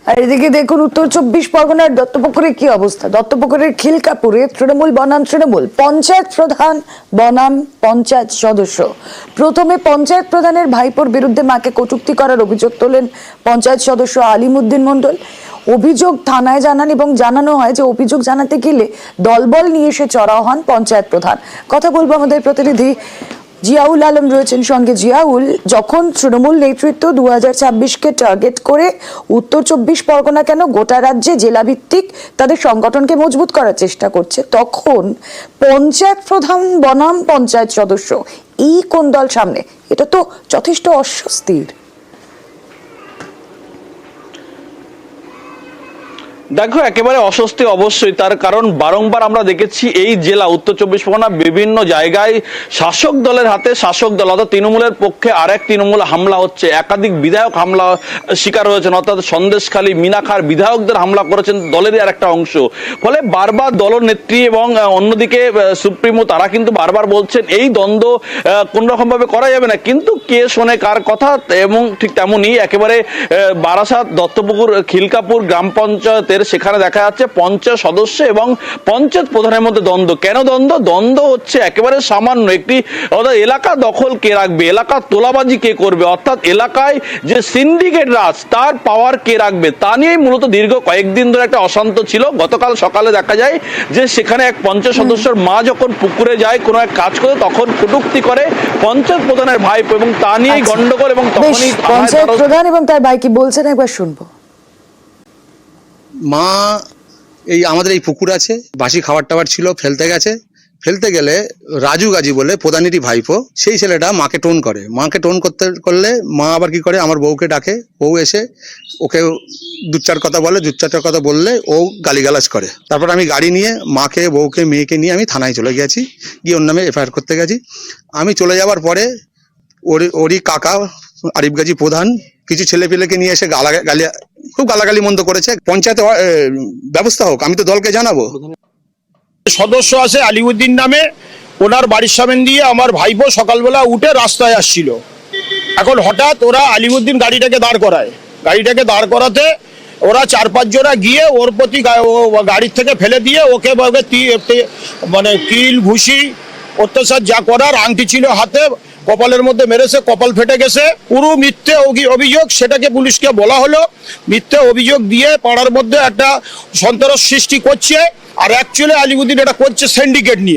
আর এদিকে দেখুন উত্তর 24 পরগনার দত্তপুকুরের কি অবস্থা। দত্তপুকুরের খিলকাপুরে তৃণমূল বনাম তৃণমূল পঞ্চায়েত প্রধান বনাম পঞ্চায়েত সদস্য। প্রথমে পঞ্চায়েত প্রধানের ভাইপোর বিরুদ্ধে মাকে কটূক্তি করার অভিযোগ তোলেন পঞ্চায়েত সদস্য আলিমউদ্দিন মণ্ডল। অভিযোগ থানায় জানান এবং জানানো হয় যে অভিযোগ জানাতে গেলে দলবল নিয়ে এসে চড়াও হন পঞ্চায়েত প্রধান। কথা বলবো আমাদের প্রতিনিধি জিয়াউল আলম রয়েছেন সঙ্গে। জিয়াউল, যখন তৃণমূল নেতৃত্ব 2026কে টার্গেট করে উত্তর 24 পরগনা কেন গোটা রাজ্যে জেলা ভিত্তিক তাদের সংগঠনকে মজবুত করার চেষ্টা করছে, তখন পঞ্চায়েত প্রধান বনাম পঞ্চায়েত সদস্য এই কোন দল সামনে? এটা তো যথেষ্ট অস্বস্তির। দেখো, একেবারে অস্বস্তি অবশ্যই। তার কারণ বারংবার আমরা দেখেছি এই জেলা উত্তর 24 পরগনা বিভিন্ন জায়গায় শাসক দলের হাতে, শাসক দল অর্থাৎ তৃণমূলের পক্ষে আরেক তৃণমূল হামলা হচ্ছে। একাধিক বিধায়ক হামলা শিকার হয়েছেন, অর্থাৎ সন্দেশখালী মিনাখার বিধায়কদের হামলা করেছেন দলেরই আর একটা অংশ। ফলে বারবার দলনেত্রী এবং অন্যদিকে সুপ্রিমো তারা কিন্তু বারবার বলছেন এই দ্বন্দ্ব কোন রকম ভাবে করা যাবে না, কিন্তু কে শোনে কার কথা। এবং ঠিক তেমনই একেবারে বারাসাত দত্তপুকুর খিলকাপুর গ্রাম পঞ্চায়েতের সেখানে দেখা যাচ্ছে পঞ্চায়েত সদস্য এবং পঞ্চায়েত প্রধানের মধ্যে দ্বন্দ্ব। কেন দ্বন্দ্ব হচ্ছে একেবারে সামান্য একটি, অর্থাৎ এলাকা দখল কে রাখবে, এলাকা তোলাবাজি কে করবে, অর্থাৎ এলাকায় যে সিন্ডিকেট রাজ তার পাওয়ার কে রাখবে, তা নিয়েই মূলত দীর্ঘ কয়েকদিন ধরে একটা অশান্ত ছিল। গতকাল সকালে দেখা যায় যে সেখানে এক পঞ্চায়েত সদস্যর মা যখন পুকুরে যায় কোনো এক কাজ করে, তখন কটূক্তি করে পঞ্চায়েত প্রধানের ভাইপো এবং তা নিয়েই গন্ডগোল। এবং তখনই পঞ্চায়েত প্রধান এবং তার ভাই কি বলছেন একবার শুনবো। মা এই আমাদের এই পুকুর আছে, বাসি খাবার টাবার ছিল, ফেলতে গেলে রাজু গাজী বলে প্রধানেরই ভাইপো, সেই ছেলেটা মাকে টোন করে। মাকে টোন করলে মা আবার কি করে, আমার বউকে ডাকে, বউ এসে ওকে দু চার কথা বললে ও গালিগালাজ করে। তারপর আমি গাড়ি নিয়ে মাকে, বউকে, মেয়েকে নিয়ে আমি থানায় চলে গেছি, গিয়ে ওর নামে এফআইআর করতে গেছি। আমি চলে যাওয়ার পরে ওরই কাকা আরিফ গাজী প্রধান কিছু ছেলেপেলেকে নিয়ে এসে খুব গালাগালি মন্দ করেছে। পঞ্চায়েতে ব্যবস্থা হোক, আমি তো দলকে জানাবো। সদস্য আছে আলিউদ্দিন নামে, ওনার বাড়ির সামনে দিয়ে আমার ভাইপো সকালবেলা উঠে রাস্তায় আসছিল। এখন হঠাৎ ওরা আলিউদ্দিন গাড়িটাকে দাঁড় করাতে ওরা 4-5 জনা গিয়ে ওর প্রতি গাড়ির থেকে ফেলে দিয়ে ওকে মানে কিল ঘুষি অত্যাচার যা করার, আংটি ছিল হাতে, কপালের মধ্যে মেরেছে, কপাল ফেটে গেছে। পুরো মিথ্যে অভিযোগ, সেটাকে পুলিশকে বলা হলো। মিথ্যে অভিযোগ দিয়ে পাড়ার মধ্যে একটা সন্ত্রাস সৃষ্টি করছে। আর অ্যাকচুয়ালি আলিউদ্দিন এটা করছে সিন্ডিকেট নিয়ে।